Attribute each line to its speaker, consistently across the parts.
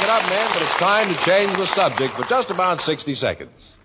Speaker 1: it up, men, but it's time to change the subject for just about 60 seconds.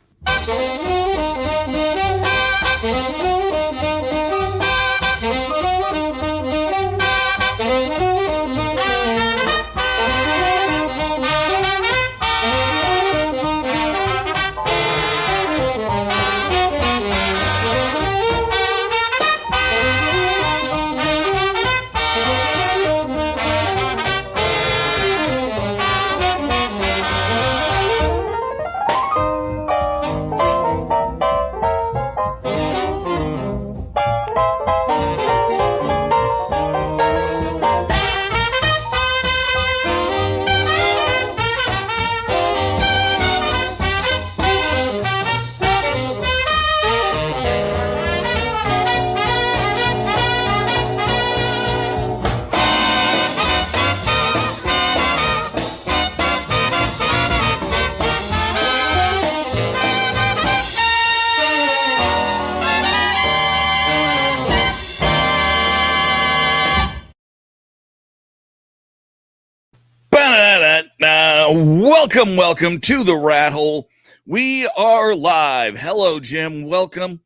Speaker 2: Welcome to the Rat Hole. We are live. Hello, Jim. Welcome.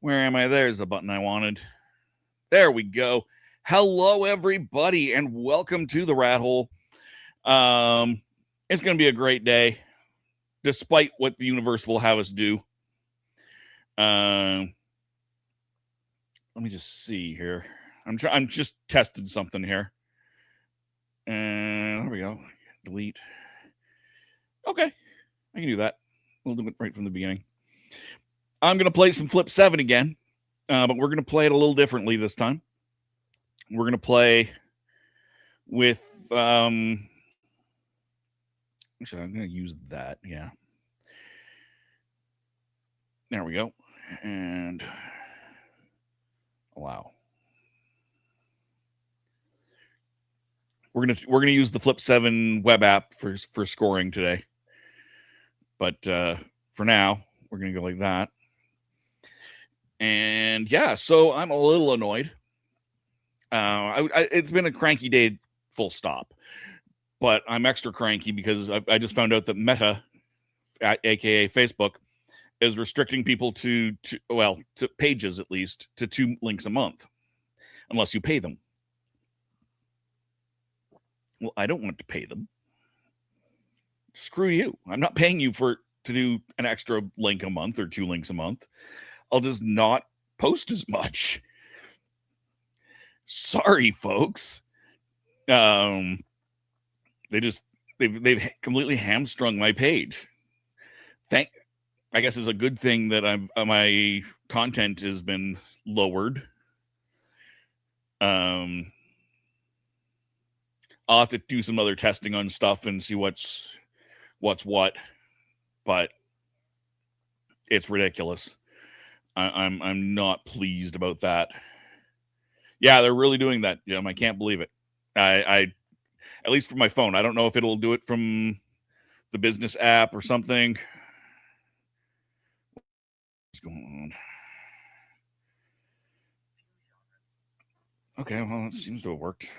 Speaker 2: Where am I? There's the button I wanted. There we go. Hello, everybody, and welcome to the Rat Hole. It's going to be a great day, despite what the universe will have us do. Let me just see here. I'm just testing something here. And there we go. Delete. Okay, I can do that. We'll do it right from the beginning. I'm going to play some Flip 7 again, but we're going to play it a little differently this time. We're going to play with... actually, I'm going to use that, yeah. There we go. And allow. We're gonna use the Flip 7 web app for scoring today. But for now, we're going to go like that. And yeah, so I'm a little annoyed. It's been a cranky day, full stop. But I'm extra cranky because I just found out that Meta, aka Facebook, is restricting people to pages at least, to 2 links a month, unless you pay them. Well, I don't want to pay them. Screw you. I'm not paying you to do an extra link a month or 2 links a month. I'll just not post as much. Sorry, folks. They've completely hamstrung my page. I guess it's a good thing that my content has been lowered. I'll have to do some other testing on stuff and see what's what, but it's ridiculous. I'm not pleased about that. Yeah, they're really doing that, Jim. I can't believe it. I at least for my phone. I don't know if it'll do it from the business app or something. What's going on? Okay, well, it seems to have worked.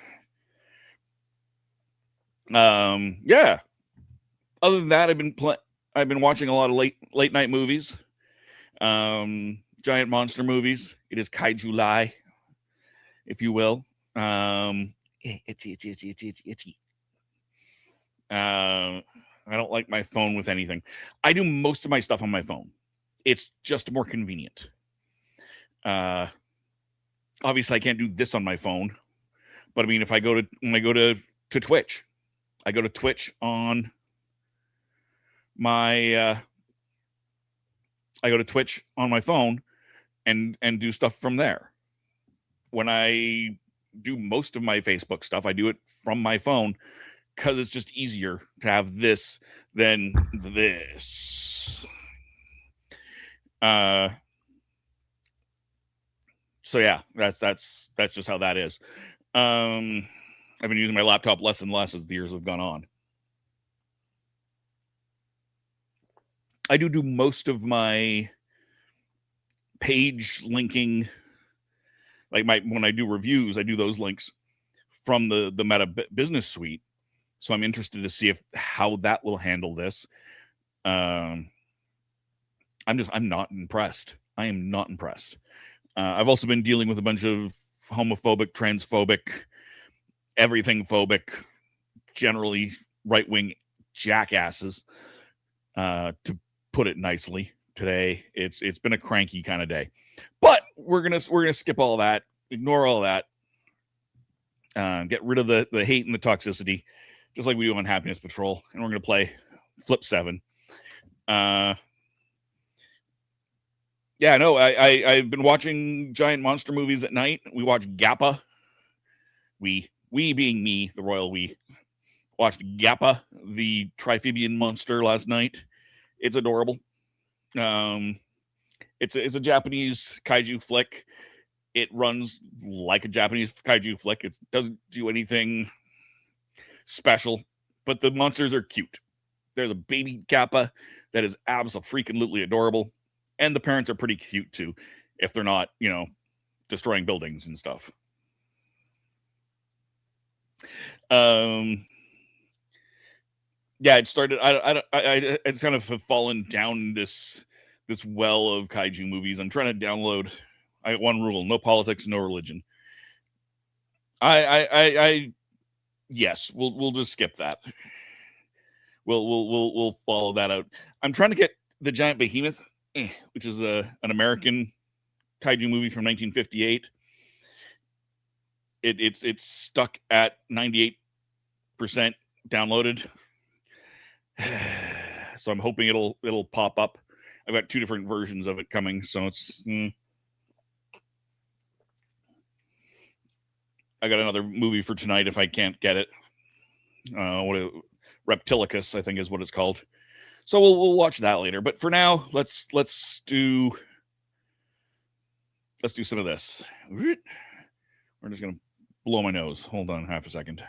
Speaker 2: Yeah. Other than that, I've been watching a lot of late night movies, giant monster movies. It is Kaiju-Lai, if you will. Itchy. I don't like my phone with anything. I do most of my stuff on my phone. It's just more convenient. Obviously, I can't do this on my phone, but I mean, when I go to Twitch, I go to Twitch on my phone and do stuff from there. When I do most of my Facebook stuff, I do it from my phone because it's just easier to have this than this. So yeah, that's just how that is. I've been using my laptop less and less as the years have gone on. I do most of my page linking, like when I do reviews, I do those links from the Meta Business Suite, So I'm interested to see how that will handle this. I'm not impressed. I am not impressed. I've also been dealing with a bunch of homophobic, transphobic, everything phobic, generally right-wing jackasses, to put it nicely. Today it's been a cranky kind of day, but we're gonna skip all that, ignore all that, get rid of the hate and the toxicity, just like we do on Happiness Patrol, and we're gonna play Flip 7. Yeah, no, I've been watching giant monster movies at night. We watched Gappa. We being me, the royal we, watched Gappa, the Triphibian monster, last night. It's adorable. It's a Japanese kaiju flick. It runs like a Japanese kaiju flick. It doesn't do anything special, but the monsters are cute. There's a baby Kappa that is absolutely adorable, and the parents are pretty cute too, if they're not, destroying buildings and stuff. Yeah, it started. I just kind of have fallen down this well of kaiju movies. I'm trying to download. I got one rule: no politics, no religion. Yes, we'll just skip that. We'll follow that out. I'm trying to get The Giant Behemoth, which is an American kaiju movie from 1958. It's stuck at 98% downloaded. So I'm hoping it'll pop up. I've got 2 different versions of it coming, so it's I got another movie for tonight if I can't get it. Reptilicus, I think is what it's called. So we'll watch that later. But for now, let's do some of this. We're just gonna blow my nose. Hold on half a second.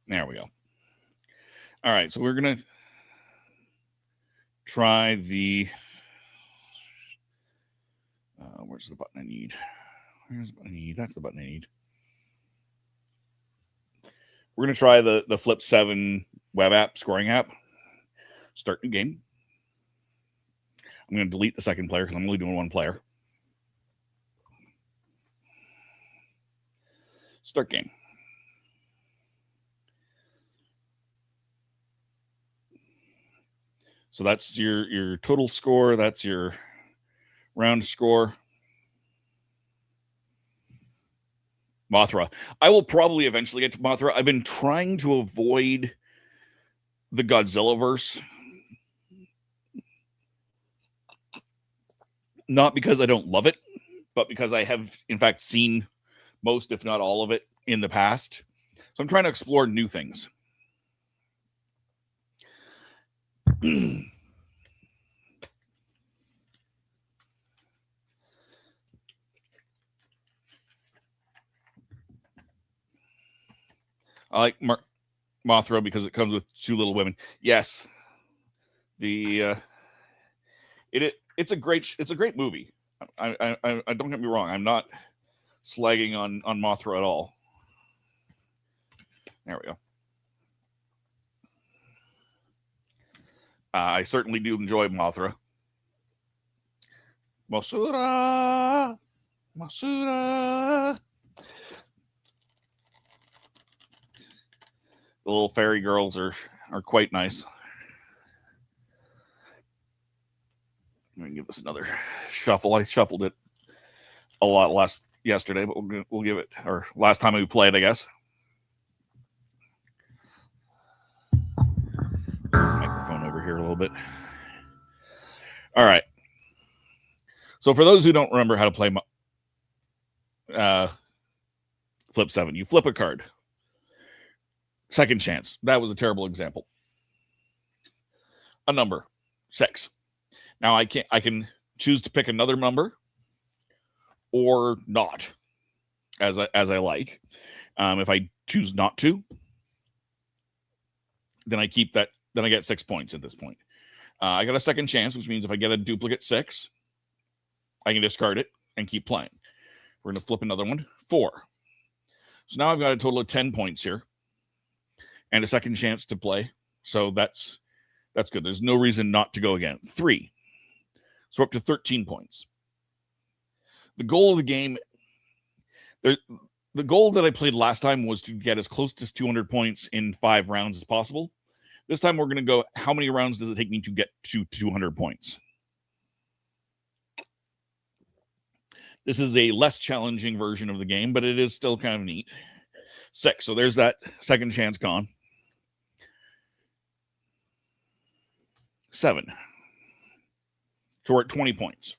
Speaker 2: There we go. All right, so we're gonna try the. Where's the button I need? Where's the button I need? That's the button I need. We're gonna try the Flip 7 web app scoring app. Start new game. I'm gonna delete the second player because I'm only doing one player. Start game. So that's your total score. That's your round score. Mothra. I will probably eventually get to Mothra. I've been trying to avoid the Godzilla-verse. Not because I don't love it, but because I have, in fact, seen most, if not all of it, in the past. So I'm trying to explore new things. I like Mothra because it comes with 2 little women. Yes, it's a great movie. I don't get me wrong. I'm not slagging on Mothra at all. There we go. I certainly do enjoy Mothra. Masura. The little fairy girls are quite nice. Let me give this another shuffle. I shuffled it a lot yesterday, but we'll give it, or last time we played, I guess. Microphone over here a little bit. All right. So for those who don't remember how to play Flip 7, you flip a card. Second chance. That was a terrible example. A number, 6. Now I can choose to pick another number or not, as I like. If I choose not to, then I keep that. Then I get 6 points at this point. I got a second chance, which means if I get a duplicate 6, I can discard it and keep playing. We're going to flip another one. 4. So now I've got a total of 10 points here and a second chance to play. So that's good. There's no reason not to go again. 3. So up to 13 points. The goal of the game, the goal that I played last time was to get as close to 200 points in 5 rounds as possible. This time we're going to go, how many rounds does it take me to get to 200 points? This is a less challenging version of the game, but it is still kind of neat. 6. So there's that second chance gone. 7. So we're at 20 points.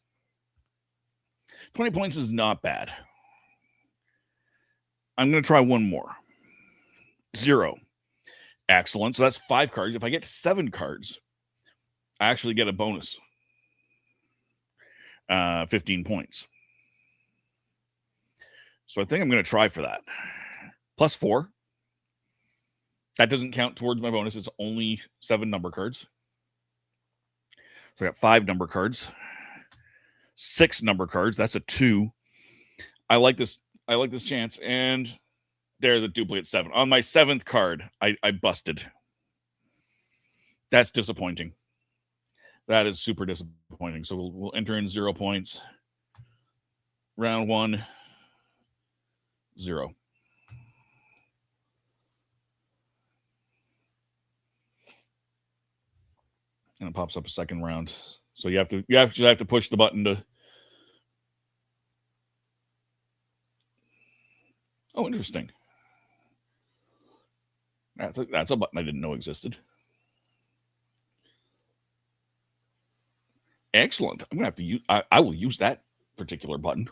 Speaker 2: 20 points is not bad. I'm going to try one more. 0. Excellent. So that's 5 cards. If I get 7 cards, I actually get a bonus. 15 points. So I think I'm going to try for that. Plus 4. That doesn't count towards my bonus. It's only 7 number cards. So I got 5 number cards. 6 number cards. That's a 2. I like this chance. And there's a duplicate 7. On my 7th card, I busted. That's disappointing. That is super disappointing. So we'll enter in 0 points. Round 1. 0. And it pops up a second round. So you have to push the button to. Oh, interesting. That's a button I didn't know existed. Excellent. I'm gonna have to use. I will use that particular button.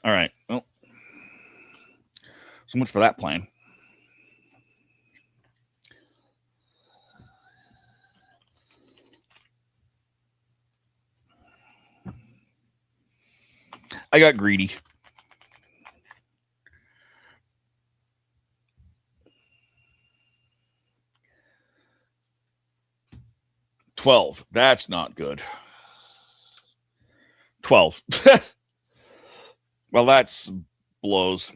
Speaker 2: All right. Well, so much for that plan. I got greedy. $12. That's not good. 12. Well, that's blows.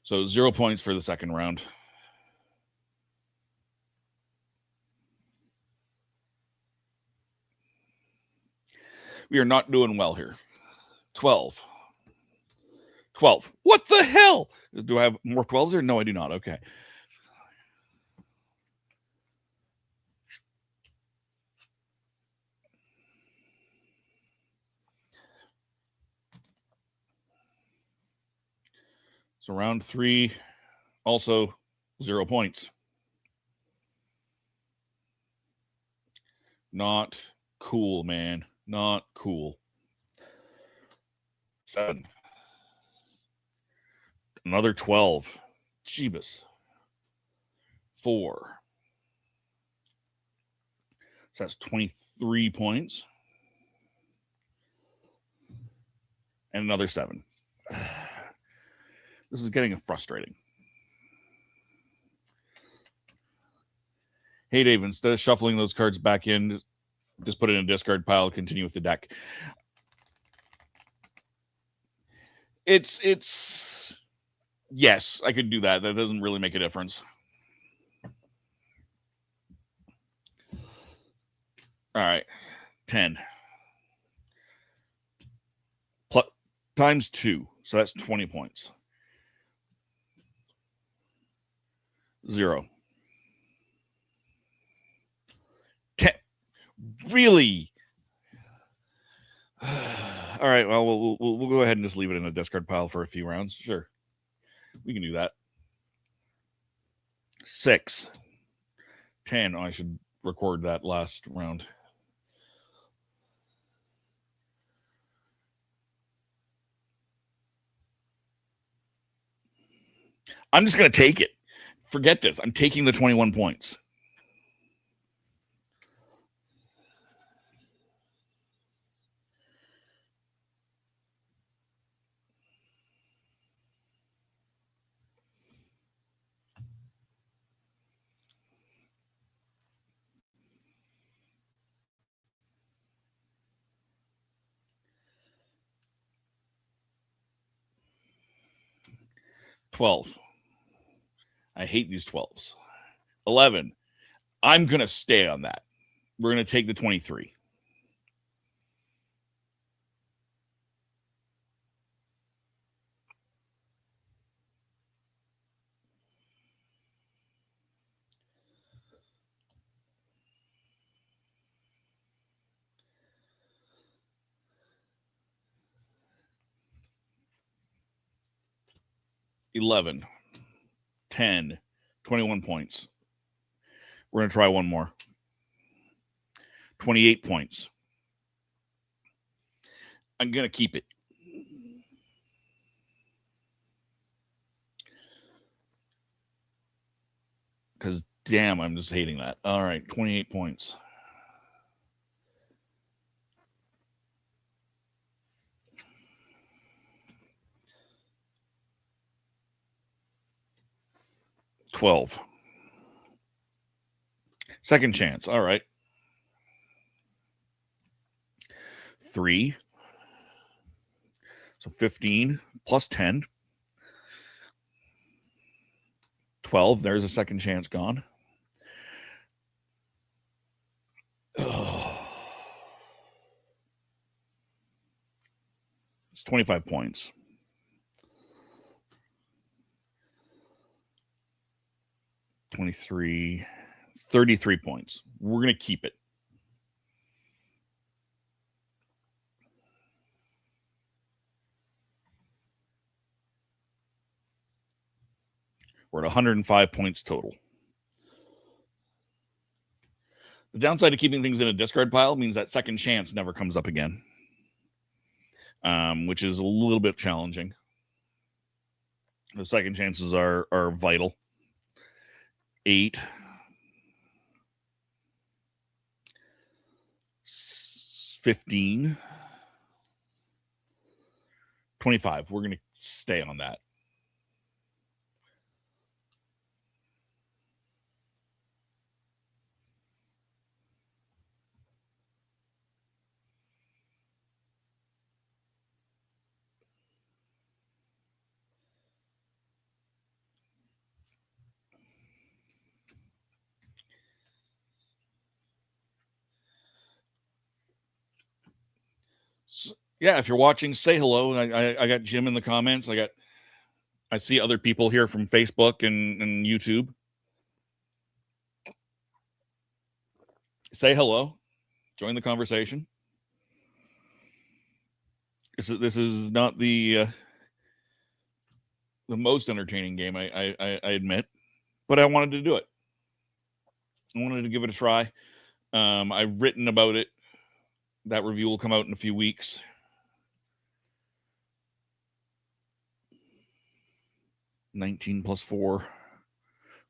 Speaker 2: So 0 points for the second round. We are not doing well here. 12. 12. What the hell? Do I have more 12s here? No, I do not. Okay. So round 3, also 0 points. Not cool, man. Not cool. 7. Another 12. Jeebus. 4. So that's 23 points. And another 7. This is getting frustrating. Hey, Dave, instead of shuffling those cards back in, just put it in a discard pile, continue with the deck. It's yes, I could do that. That doesn't really make a difference. All right. 10. Times 2. So that's 20 points. 0. 10. Really? All right. Well, we'll go ahead and just leave it in a discard pile for a few rounds. Sure. We can do that. 6. 10. Oh, I should record that last round. I'm just going to take it. Forget this. I'm taking the 21 points. 12. I hate these 12s. 11. I'm going to stay on that. We're going to take the 23. $11, $10, 21 points. We're going to try one more. 28 points. I'm going to keep it. Because, damn, I'm just hating that. All right, 28 points. $12. Second chance. All right. 3. So 15 plus 10. 12. There's a second chance gone. It's 25 points. 23, 33 points. We're going to keep it. We're at 105 points total. The downside of keeping things in a discard pile means that second chance never comes up again, which is a little bit challenging. The second chances are vital. 8. 15. 25. We're going to stay on that. So, yeah, if you're watching, say hello. I got Jim in the comments. I see other people here from Facebook and YouTube. Say hello. Join the conversation. This is not the most entertaining game, I admit, but I wanted to do it. I wanted to give it a try. I've written about it. That review will come out in a few weeks. $19 plus 4.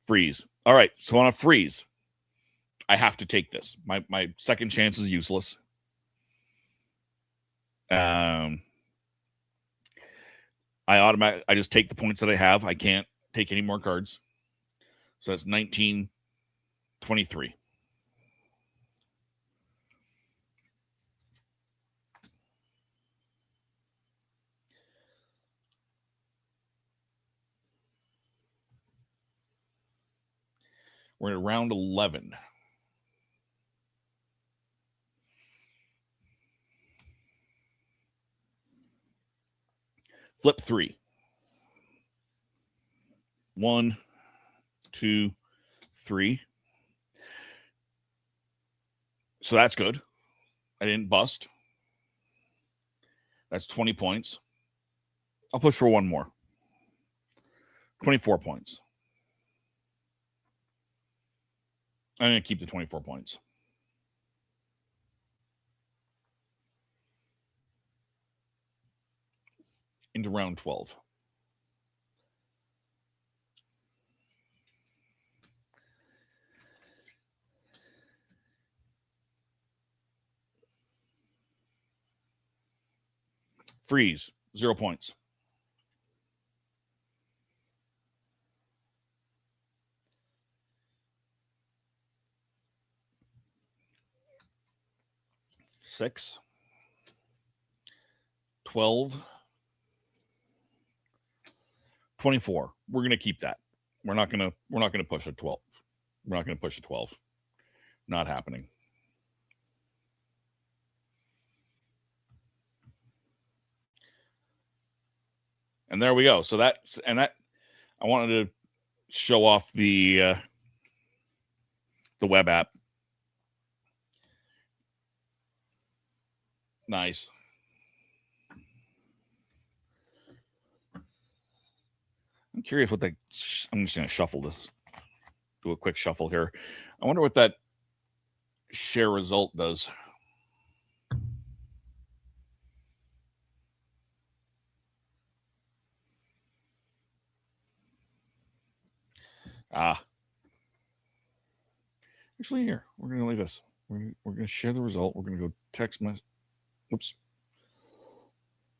Speaker 2: Freeze. All right, so on a freeze, I have to take this. My second chance is useless. I just take the points that I have. I can't take any more cards. So that's 19, 23. We're at round 11. Flip 3. 1, 2, 3. So that's good. I didn't bust. That's 20 points. I'll push for one more. 24 points. I'm going to keep the 24 points. Into round 12. Freeze. 0 points. $6. 12. 24. We're going to keep that. We're not going to push a 12. We're not going to push a 12. Not happening. And there we go. So that I wanted to show off the web app. Nice. I'm curious what I'm just going to shuffle this. Do a quick shuffle here. I wonder what that share result does. Actually, here, we're going to leave this. We're going to share the result. We're going to go text my. Oops.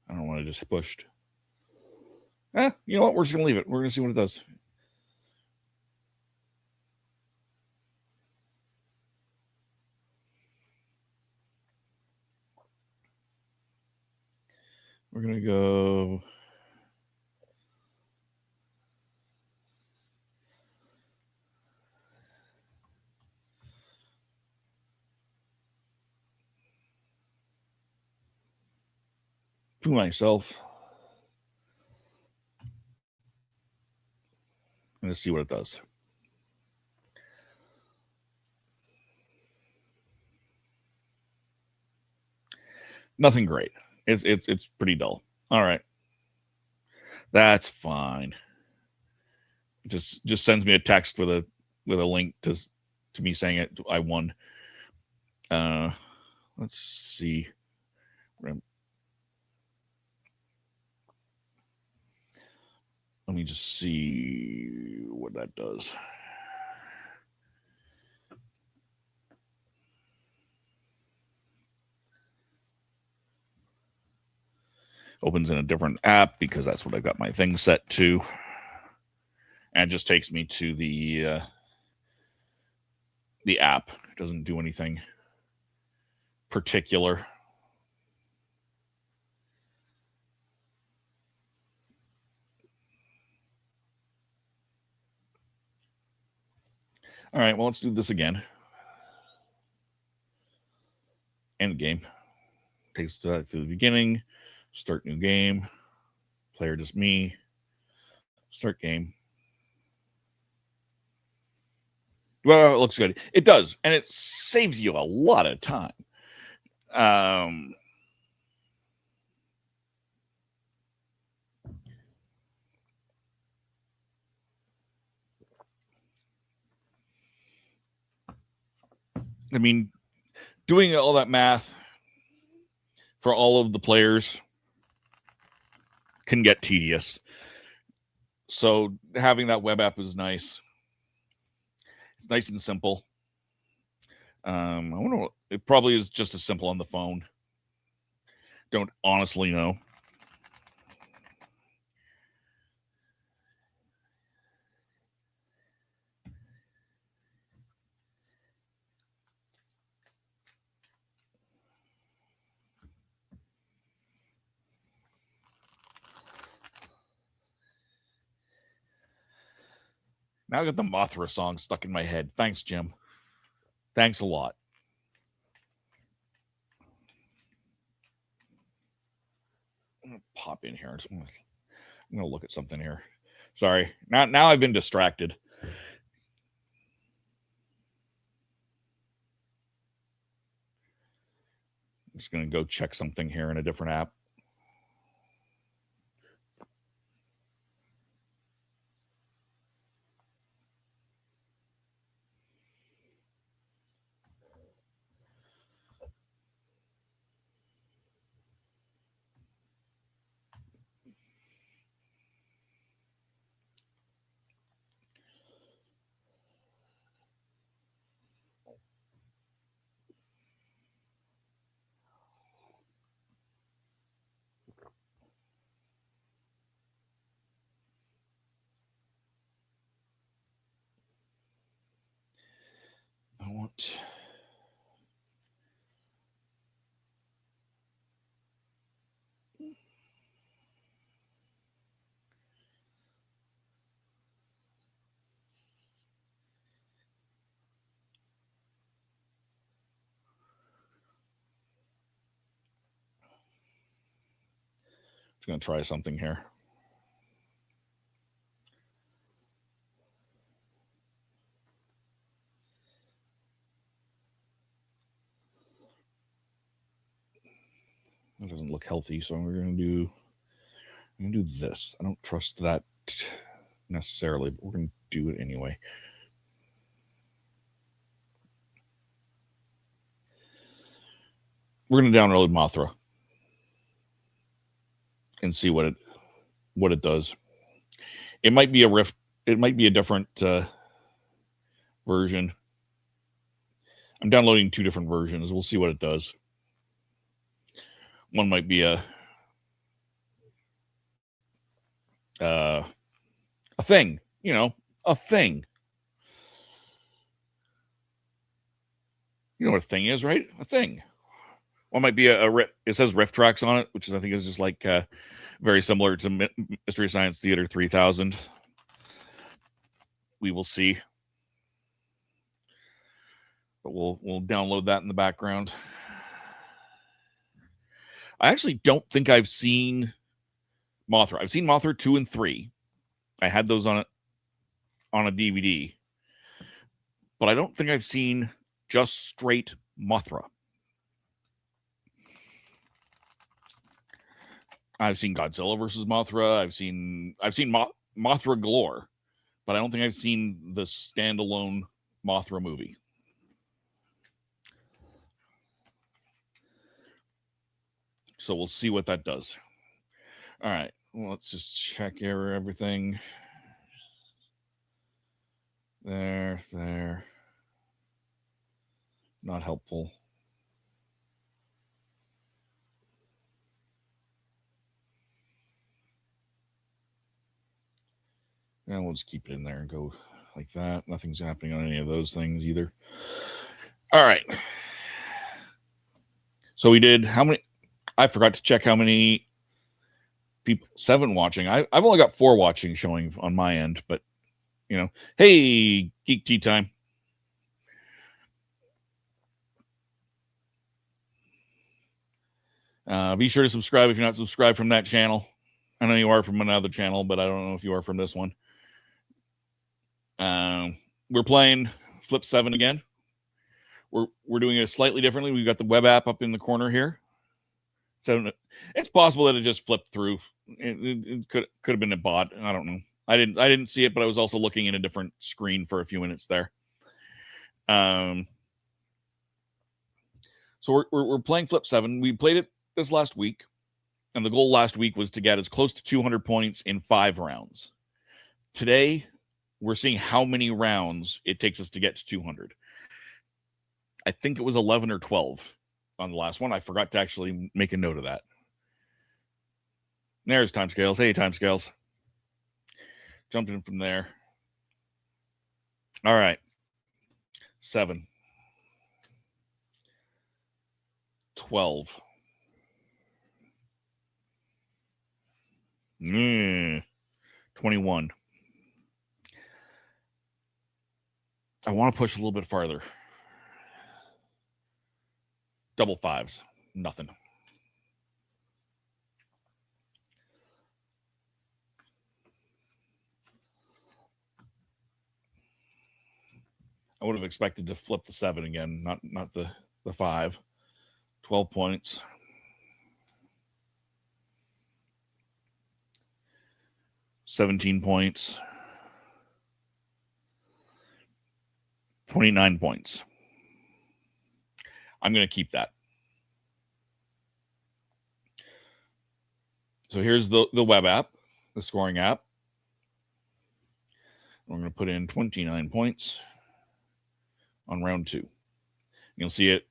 Speaker 2: I don't want to just pushed. You know what? We're just going to leave it. We're going to see what it does. We're going to go. To myself. And let's see what it does. Nothing great. It's pretty dull. All right. That's fine. Just sends me a text with a link to me saying I won. Let's see. Let me just see what that does. Opens in a different app because that's what I've got my thing set to. And it just takes me to the app. It doesn't do anything particular. All right, well, let's do this again. End game. Takes to the beginning. Start new game. Player just me. Start game. Well, it looks good. It does, and it saves you a lot of time. I mean, doing all that math for all of the players can get tedious. So having that web app is nice. It's nice and simple. I wonder what, it probably is just as simple on the phone. Don't honestly know. Now I got the Mothra song stuck in my head. Thanks, Jim. Thanks a lot. I'm gonna pop in here. I'm gonna look at something here. Sorry. Now I've been distracted. I'm just gonna go check something here in a different app. Just going to try something here. That doesn't look healthy, so I'm going to do this. I don't trust that necessarily, but we're going to do it anyway. We're going to download Mothra and see what it does. It might be a Rift. It might be a different version. I'm downloading 2 different versions. We'll see what it does. One might be a thing, a thing. You know what a thing is, right? A thing. One might be it says RiffTrax on it, which I think is just like very similar to Mystery Science Theater 3000. We will see. But we'll download that in the background. I actually don't think I've seen Mothra. I've seen Mothra 2 and 3. I had those on a DVD. But I don't think I've seen just straight Mothra. I've seen Godzilla versus Mothra. I've seen Mothra galore, but I don't think I've seen the standalone Mothra movie. So we'll see what that does. All right, well, let's just check everything. There. Not helpful. And we'll just keep it in there and go like that. Nothing's happening on any of those things either. All right. So we did how many? I forgot to check how many people. 7 watching. I've only got 4 watching showing on my end, but hey, Geek Tea Time. Be sure to subscribe if you're not subscribed from that channel. I know you are from another channel, but I don't know if you are from this one. We're playing Flip 7 again. We're doing it slightly differently. We've got the web app up in the corner here. So it's possible that it just flipped through. It could have been a bot. I don't know. I didn't see it, but I was also looking at a different screen for a few minutes there. So we're playing Flip 7. We played it this last week, and the goal last week was to get as close to 200 points in 5 rounds. Today, we're seeing how many rounds it takes us to get to 200. I think it was 11 or 12 on the last one. I forgot to actually make a note of that. There's Timescales. Hey, Timescales. Jumped in from there. All right. 7. 12. 21. I want to push a little bit farther. Double 5s. Nothing. I would have expected to flip the 7 again, not the 5. 12 points. 17 points. 29 points. I'm going to keep that. So here's the web app, the scoring app. We're going to put in 29 points on round 2. You'll see it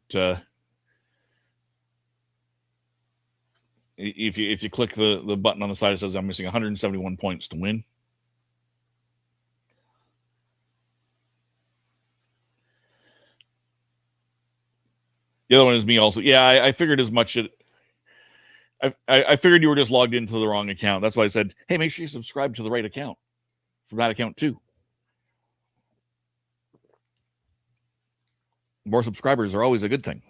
Speaker 2: if you click the button on the side, it says I'm missing 171 points to win. The other one is me also. Yeah, I figured as much. I figured you were just logged into the wrong account. That's why I said, hey, make sure you subscribe to the right account from that account too. More subscribers are always a good thing.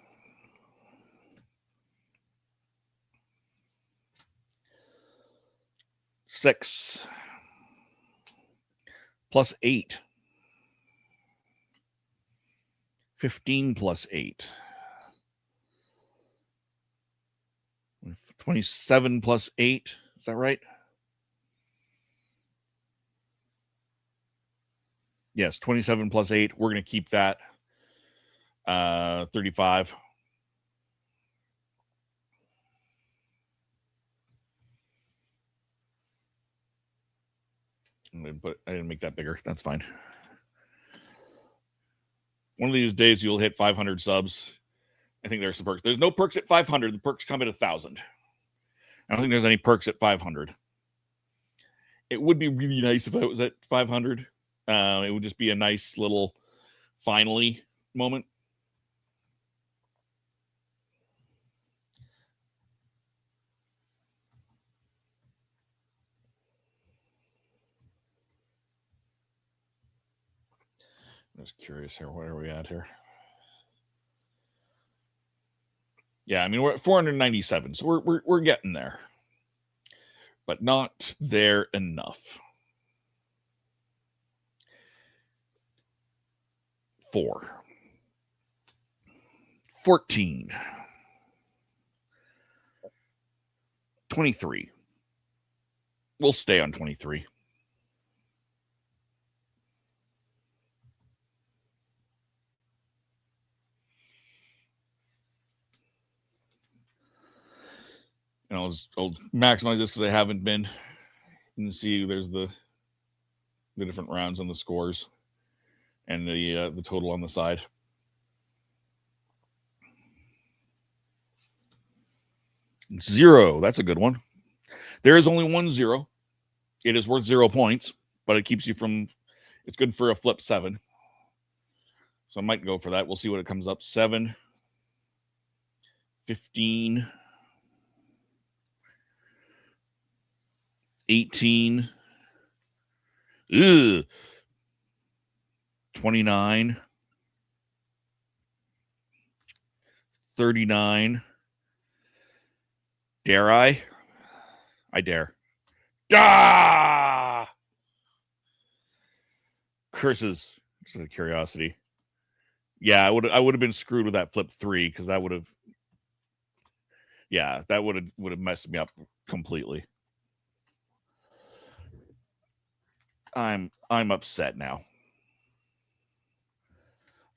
Speaker 2: 6 plus 8. 15 plus 8. 27 plus 8. Is that right? Yes, 27 plus 8. We're going to keep that. 35. But I didn't make that bigger. That's fine. One of these days you'll hit 500 subs. I think there's some perks. There's no perks at 500. The perks come at 1,000. I don't think there's any perks at 500. It would be really nice if I was at 500. It would just be a nice little finally moment. I'm just curious here. What are we at here? Yeah, I mean we're at 497, so we're getting there, but not there enough. 4. 14. 23. We'll stay on 23. And I'll maximize this because I haven't been. You can see there's the different rounds on the scores and the total on the side. Zero. That's a good one. There is only 1 0. It is worth 0 points, but it keeps you from. It's good for a flip 7. So I might go for that. We'll see what it comes up. 7, 15, 18, 29, 39. Dare I? I dare. Ah! Curses. Just out of curiosity. Yeah, I would have been screwed with that flip 3 because that would have. Yeah, that would have messed me up completely. I'm upset now.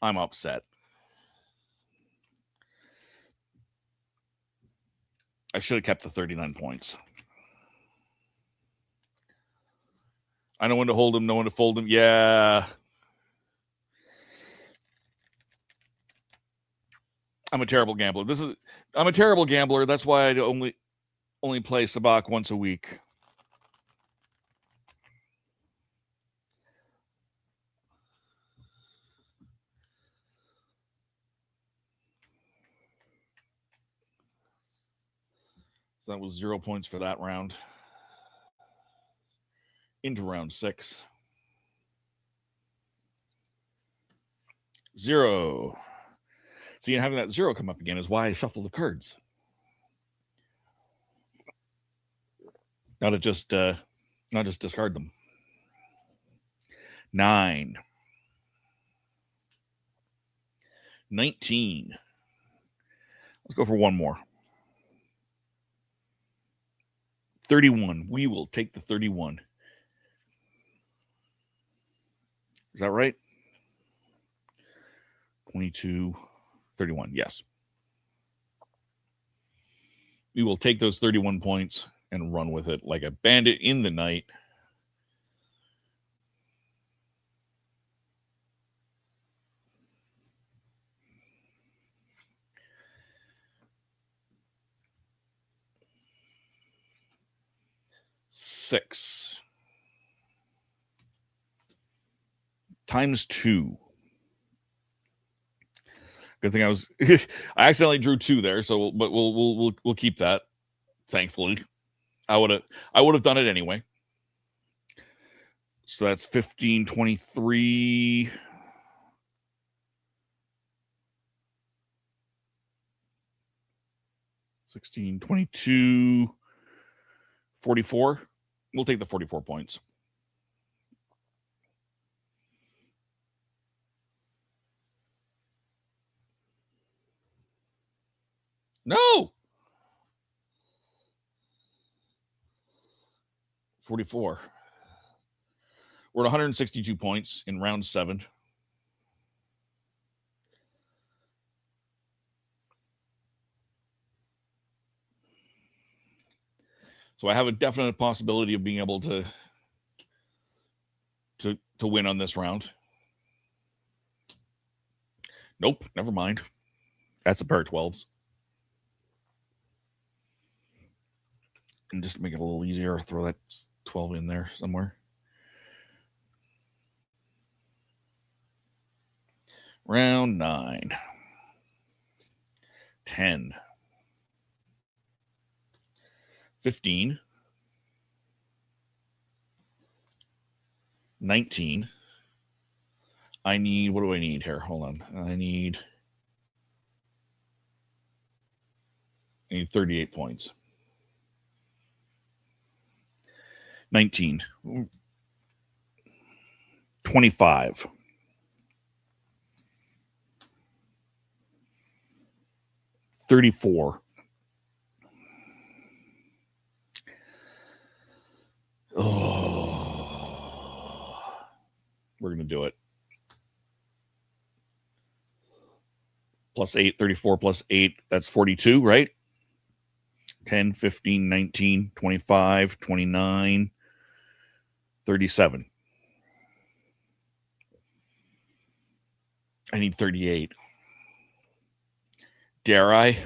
Speaker 2: I'm upset. I should have kept the 39 points. I know when to hold him, know when to fold him. Yeah. I'm a terrible gambler. I'm a terrible gambler. That's why I only play Sabak once a week. So that was 0 points for that round. Into round 6. 0. See, and having that 0 come up again is why I shuffle the cards. Not to just discard them. 9. 19. Let's go for one more. 31. We will take the 31. Is that right? 22, 31. Yes. We will take those 31 points and run with it like a bandit in the night. Six times 2. Good thing I accidentally drew 2 there, so but we'll keep that. Thankfully, I would have done it anyway. So that's 15, 23. 16, 22, 44. We'll take the 44 points. No! 44. We're at 162 points in round 7. So I have a definite possibility of being able to win on this round. Nope, never mind. That's a pair of 12s. And just to make it a little easier, throw that 12 in there somewhere. Round 9. 10. 15. 19. I need, what do I need here? Hold on. I need 38 points. 19. 25. 34. Oh, we're going to do it. Plus 8, 34 plus 8, that's 42, right? 10, 15, 19, 25, 29, 37. I need 38. Dare I?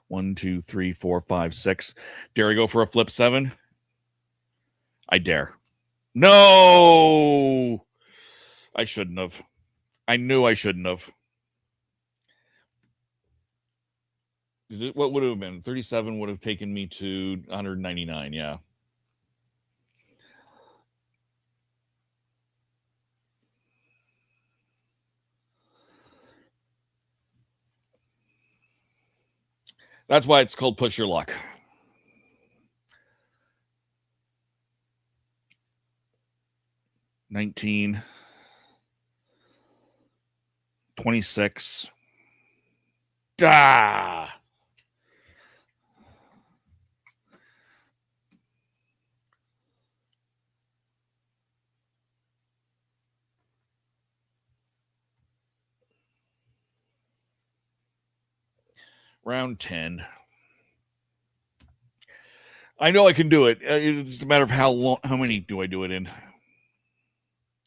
Speaker 2: 1, 2, 3, 4, 5, 6. Dare I go for a flip 7? I dare. No! I shouldn't have. I knew I shouldn't have. What would it have been? 37 would have taken me to 199, yeah. That's why it's called push your luck. $19, 26. Ah! Round 10. I know I can do it. It's just a matter of how long. How many do I do it in?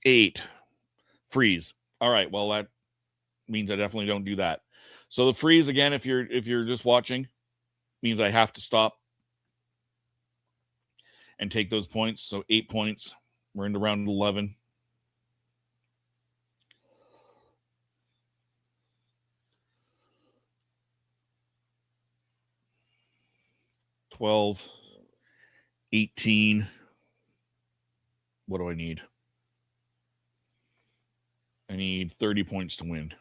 Speaker 2: 8. Freeze. All right. Well, that means I definitely don't do that. So the freeze again, if you're just watching, means I have to stop and take those points. So 8 points. We're into round 11. $12, 18. What do I need? I need 30 points to win.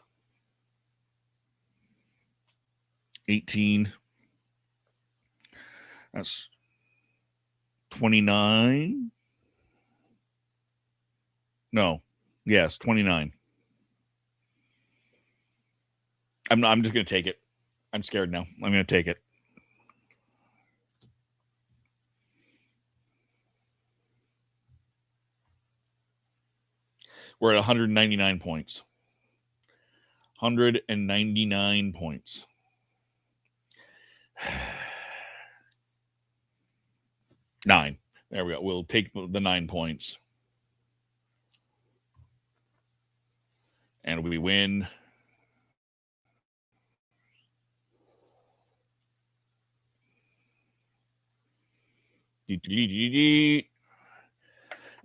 Speaker 2: 18. That's 29. No. Yes, 29. I'm just going to take it. I'm scared now. I'm going to take it. We're at 199 points. 199 points. Nine. There we go. We'll take the 9 points. And we win.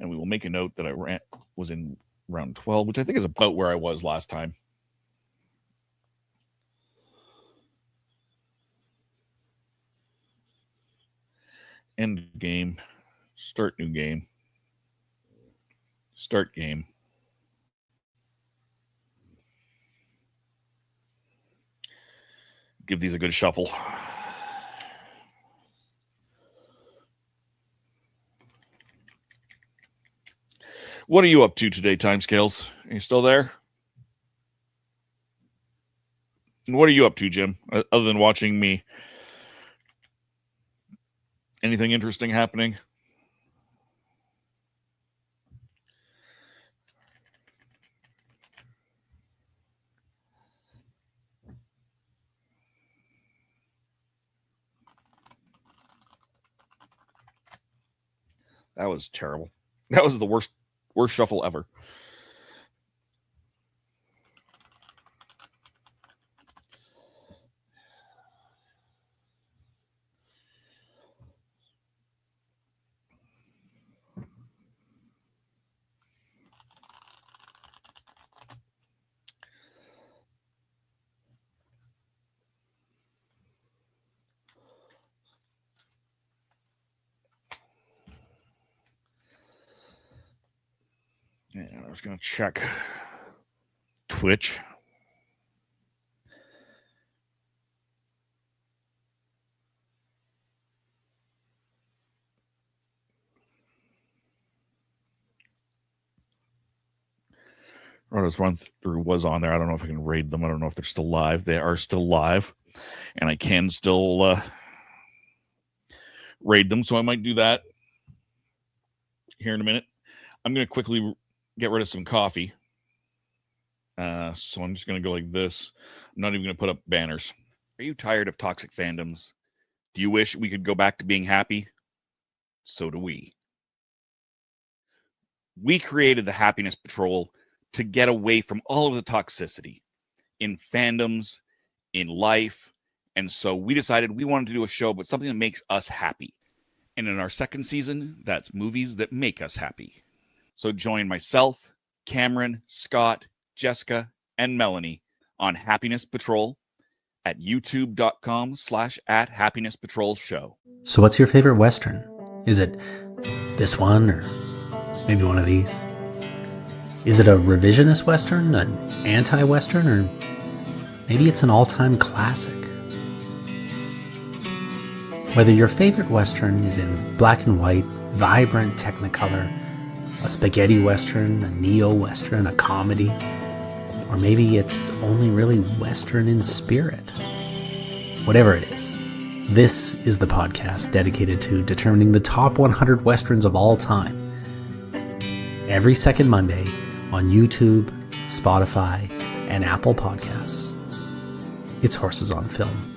Speaker 2: And we will make a note that I was in round 12, which I think is about where I was last time. End game. Start new game. Start game. Give these a good shuffle. What are you up to today, Timescales? Are you still there? And what are you up to, Jim, other than watching me? Anything interesting happening? That was terrible. That was the worst shuffle ever. And I was going to check Twitch. Roto's run through was on there. I don't know if I can raid them. I don't know if they're still live. They are still live, and I can still raid them. So I might do that here in a minute. I'm going to quickly get rid of some coffee. So I'm just going to go like this. I'm not even going to put up banners. Are you tired of toxic fandoms? Do you wish we could go back to being happy? So do we. We created the Happiness Patrol to get away from all of the toxicity in fandoms, in life. And so we decided we wanted to do a show, but something that makes us happy. And in our second season, that's movies that make us happy. So join myself, Cameron, Scott, Jessica, and Melanie on Happiness Patrol at youtube.com/@happinesspatrolshow.
Speaker 3: So what's your favorite Western? Is it this one or maybe one of these? Is it a revisionist Western, an anti-Western, or maybe it's an all-time classic? Whether your favorite Western is in black and white, vibrant Technicolor, a spaghetti Western, a neo-Western, a comedy, or maybe it's only really Western in spirit. Whatever it is, this is the podcast dedicated to determining the top 100 Westerns of all time. Every second Monday on YouTube, Spotify, and Apple Podcasts. It's Horses on Film.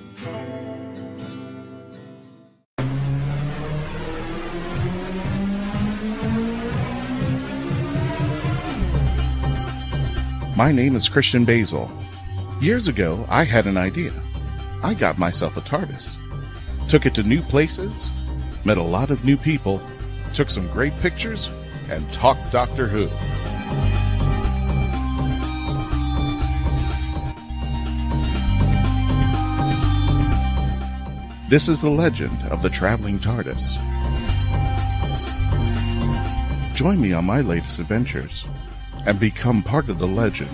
Speaker 4: My name is Christian Basil. Years ago, I had an idea. I got myself a TARDIS. Took it to new places, met a lot of new people, took some great pictures, and talked Doctor Who. This is the legend of the traveling TARDIS. Join me on my latest adventures and become part of the legend.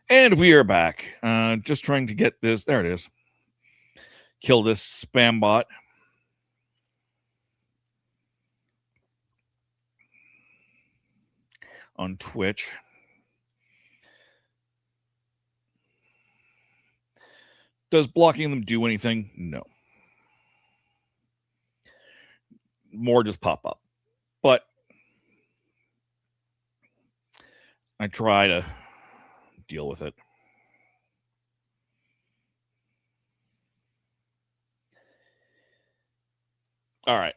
Speaker 2: And we are back. Just trying to get this. There it is. Kill this spam bot. On Twitch. Does blocking them do anything? No. More just pop up. But I try to deal with it. All right.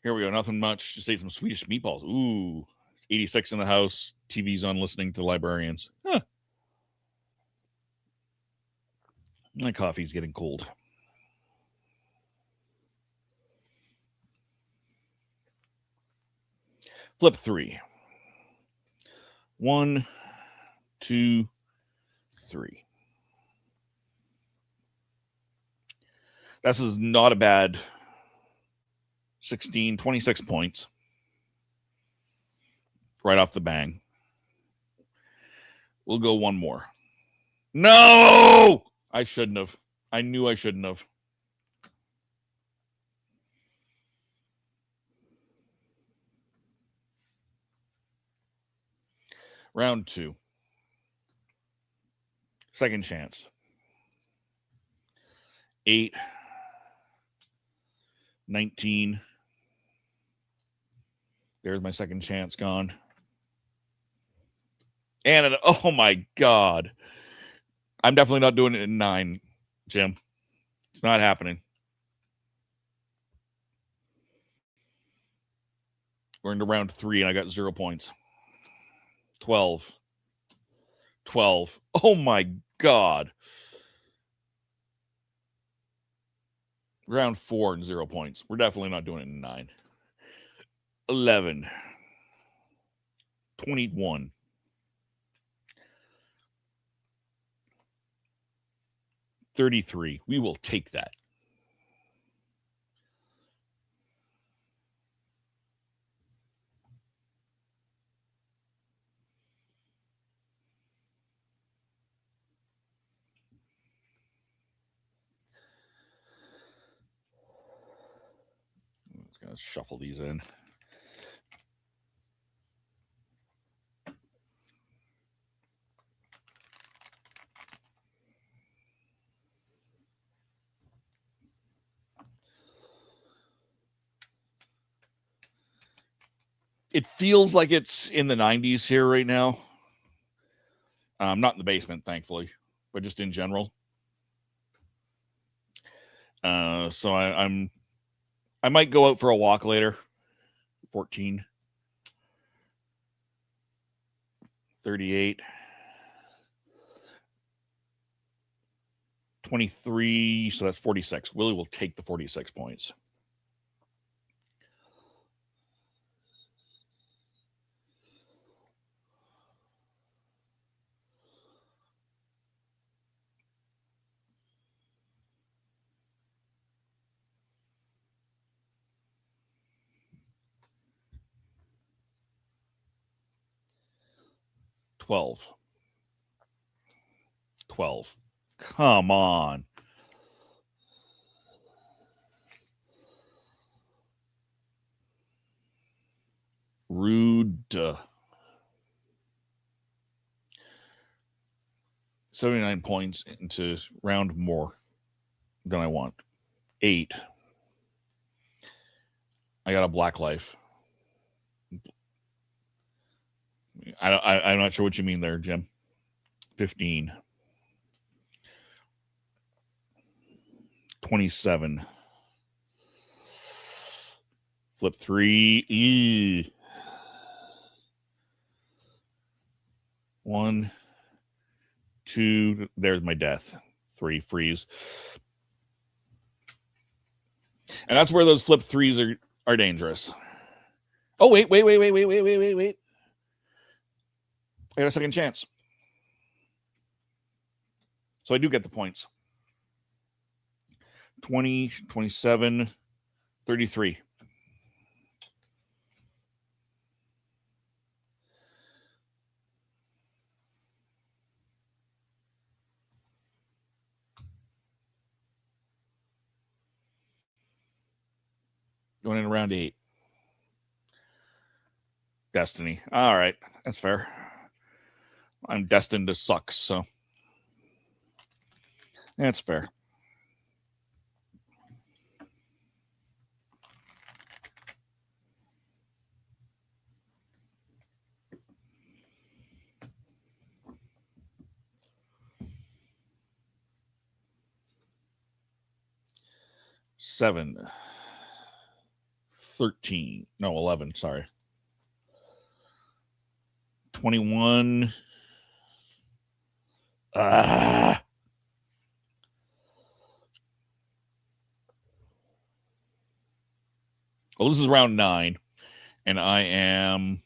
Speaker 2: Here we go. Nothing much. Just ate some Swedish meatballs. Ooh. It's 86 in the house. TV's on listening to librarians. Huh. My coffee's getting cold. Flip 3. 1, 2, 3. This is not a bad 16, 26 points. Right off the bang. We'll go one more. No! I shouldn't have. I knew I shouldn't have. Round 2. Second chance. 8. 19. There's my second chance gone. And oh my God. I'm definitely not doing it in 9, Jim. It's not happening. We're into round 3 and I got 0 points. 12. 12. Oh my God. Round 4 and 0 points. We're definitely not doing it in 9. 11. 21. 33. We will take that. Let's gotta shuffle these in. It feels like it's in the 90s here right now. Not in the basement, thankfully, but just in general. So I might go out for a walk later. 14. 38. 23. So that's 46. Willie will take the 46 points. $12. Come on. Rude. 79 points into round more than I want. 8. I got a black life. I'm not sure what you mean there, Jim. 15. 27. Flip 3. 1, 2. There's my death. 3. Freeze. And that's where those flip 3s are dangerous. Oh, wait. I got a second chance. So I do get the points. 20, 27, 33. Going in round 8. Destiny. All right. That's fair. I'm destined to suck, so that's fair. Seven. 13. No, 11. Sorry. 21. Well, this is round 9, and I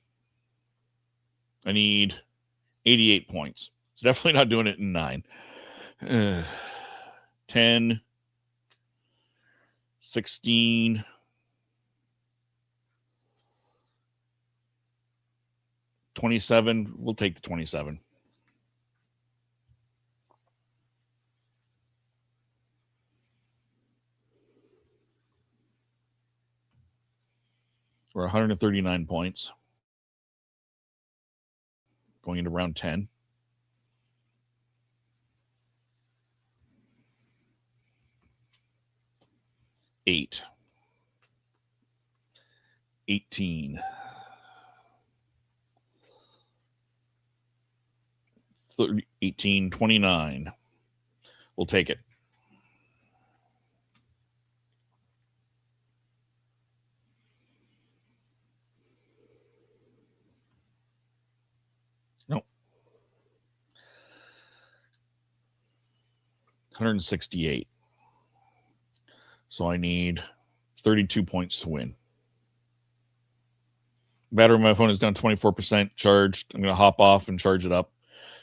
Speaker 2: need 88 points. So definitely not doing it in 9. 10, 16, 27. We'll take the 27. We're 139 points. Going into round 10. Eight. 18. 30, 18, 29. We'll take it. No. 168. So I need 32 points to win. Battery on my phone is down 24% charged. I'm going to hop off and charge it up.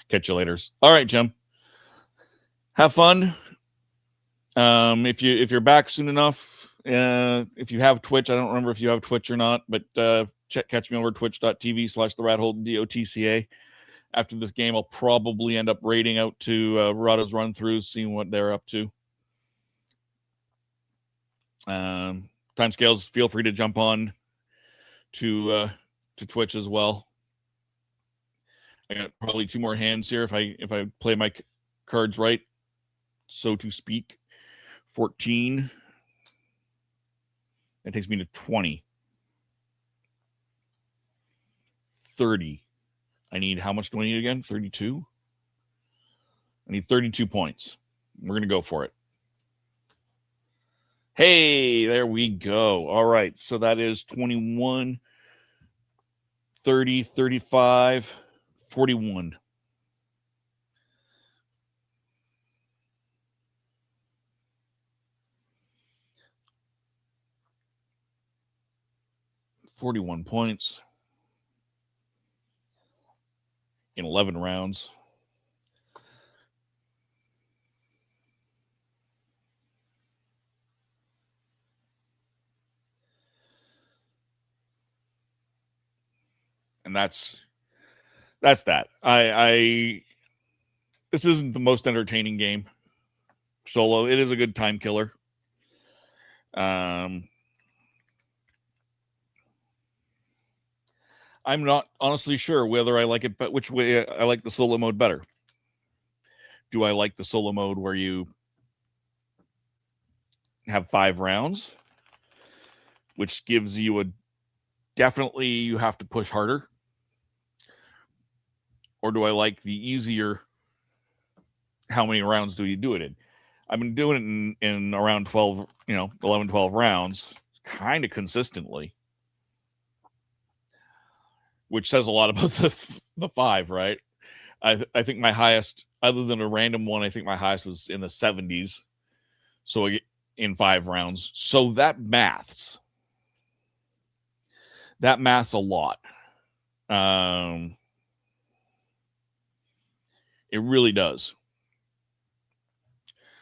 Speaker 2: Catch you later. All right, Jim. Have fun. If you're back soon enough, if you have Twitch, I don't remember if you have Twitch or not, but catch me over twitch.tv/the-rat-hole-DOTCA. After this game, I'll probably end up raiding out to Rada's run-throughs, seeing what they're up to. Timescales, feel free to jump on to Twitch as well. I got probably 2 more hands here if I play my cards right, so to speak. 14. That takes me to 20. 30. I need, how much do I need again? 32? I need 32 points. We're going to go for it. Hey, there we go. All right, so that is 21, 30, 35, 41. $41 points in 11 rounds. And that's that. This isn't the most entertaining game. Solo, it is a good time killer. I'm not honestly sure whether I like it, but which way I like the solo mode better. Do I like the solo mode where you have 5 rounds, which gives you definitely you have to push harder? Or do I like the easier, how many rounds do you do it in? I've been doing it in around 12, 11, 12 rounds, kind of consistently. Which says a lot about the 5, right? I think my highest, other than a random one, I think my highest was in the 70s. So in 5 rounds. So that maths a lot. It really does.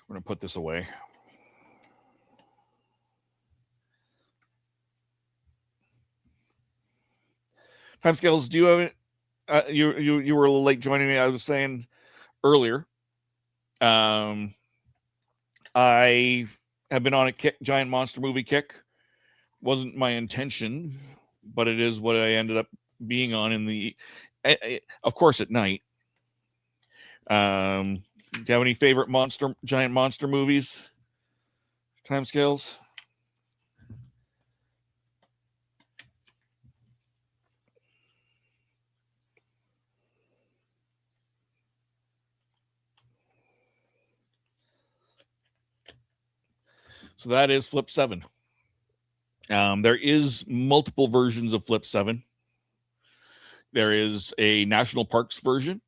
Speaker 2: We're going to put this away. Timescales, do you have it? You were a little late joining me. I was saying earlier, I have been on a giant monster movie kick. Wasn't my intention, but it is what I ended up being on of course, at night. Do you have any favorite giant monster movies? Timescales? So that is Flip 7. There is multiple versions of Flip 7. There is a National Parks version,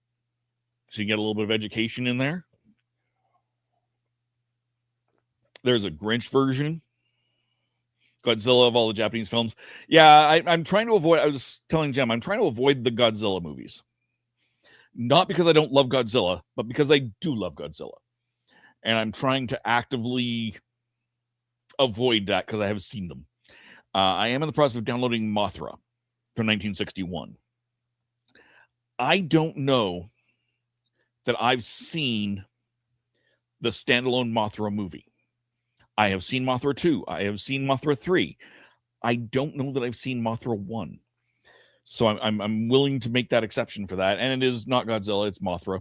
Speaker 2: so you get a little bit of education in there. There's a Grinch version. Godzilla of all the Japanese films. Yeah, I'm trying to avoid, I was telling Jem, I'm trying to avoid the Godzilla movies. Not because I don't love Godzilla, but because I do love Godzilla. And I'm trying to actively avoid that because I have seen them. I am in the process of downloading Mothra from 1961. I don't know that I've seen the standalone Mothra movie. I have seen Mothra 2. I have seen Mothra 3. I don't know that I've seen Mothra 1. So I'm willing to make that exception for that. And it is not Godzilla, it's Mothra.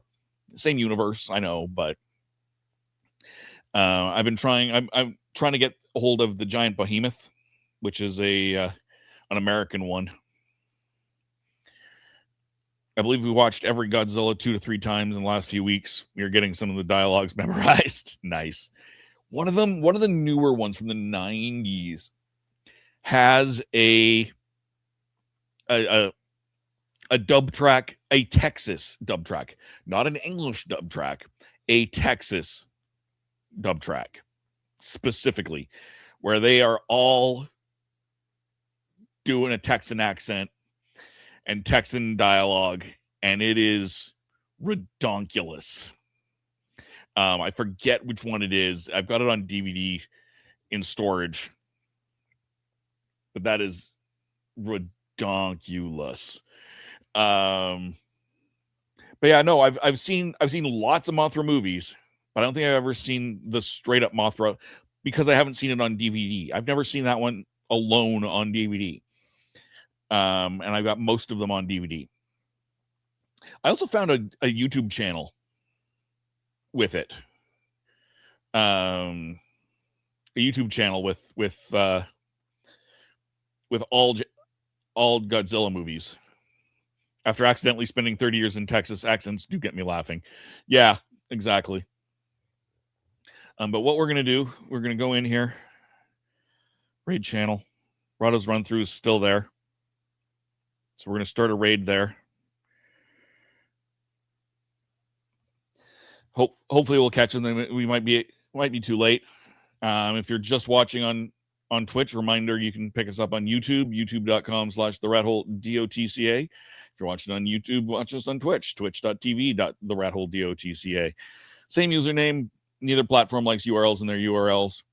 Speaker 2: Same universe, I know, but I've been trying. I'm trying to get a hold of the Giant Behemoth, which is an American one. I believe we watched every Godzilla 2 to 3 times in the last few weeks. You're getting some of the dialogues memorized. Nice. One of the newer ones from the 90s has a dub track, a Texas dub track, not an English dub track, a Texas dub track specifically, where they are all doing a Texan accent and Texan dialogue, and it is redonkulous. I forget which one it is. I've got it on DVD in storage, but that is redonkulous. But yeah, no, I've seen lots of Mothra movies, but I don't think I've ever seen the straight up Mothra because I haven't seen it on DVD. I've never seen that one alone on DVD. And I've got most of them on DVD. I also found a YouTube channel with it. A YouTube channel with all Godzilla movies. After accidentally spending 30 years in Texas, accents do get me laughing. Yeah, exactly. But what we're going to do, we're going to go in here. Raid channel. Rahdo's run through is still there. So we're going to start a raid there. Hopefully we'll catch them. We might be too late. If you're just watching on Twitch, reminder, you can pick us up on YouTube, youtube.com/TheRatHoleDOTCA. If you're watching on YouTube, watch us on Twitch, twitch.tv.TheRatHoleDOTCA. Same username. Neither platform likes URLs in their URLs.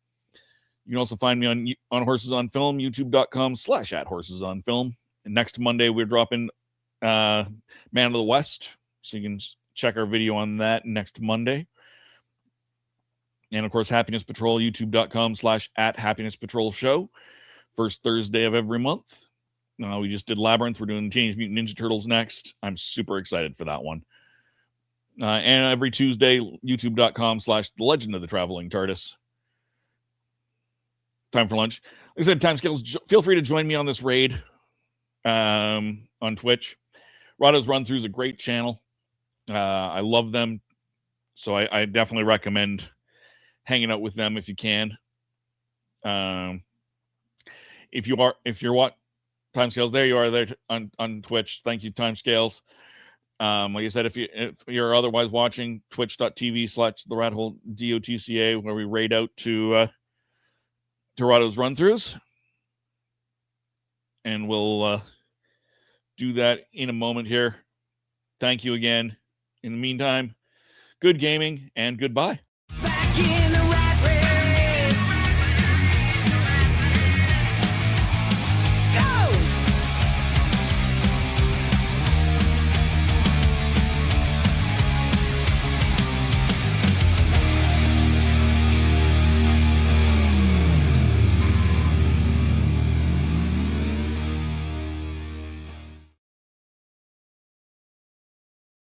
Speaker 2: You can also find me on Horses on Film, youtube.com/@HorsesOnFilm. And next Monday, we're dropping Man of the West. So you can check our video on that next Monday. And of course, Happiness Patrol, youtube.com/@HappinessPatrolShow. First Thursday of every month. We just did Labyrinth. We're doing Teenage Mutant Ninja Turtles next. I'm super excited for that one. And every Tuesday, youtube.com/The Legend of the Traveling TARDIS. Time for lunch. Like I said, timescales. Feel free to join me on this raid on Twitch. Rahdo's Run Through is a great channel. I love them. So I definitely recommend hanging out with them if you can. If you're what Timescales, there you are there on Twitch. Thank you, Timescales. Like I said, if you're otherwise watching, twitch.tv/TheRatHoleDOTCA, where we raid out to Rahdo's run-throughs. And we'll do that in a moment here. Thank you again. In the meantime, good gaming and goodbye.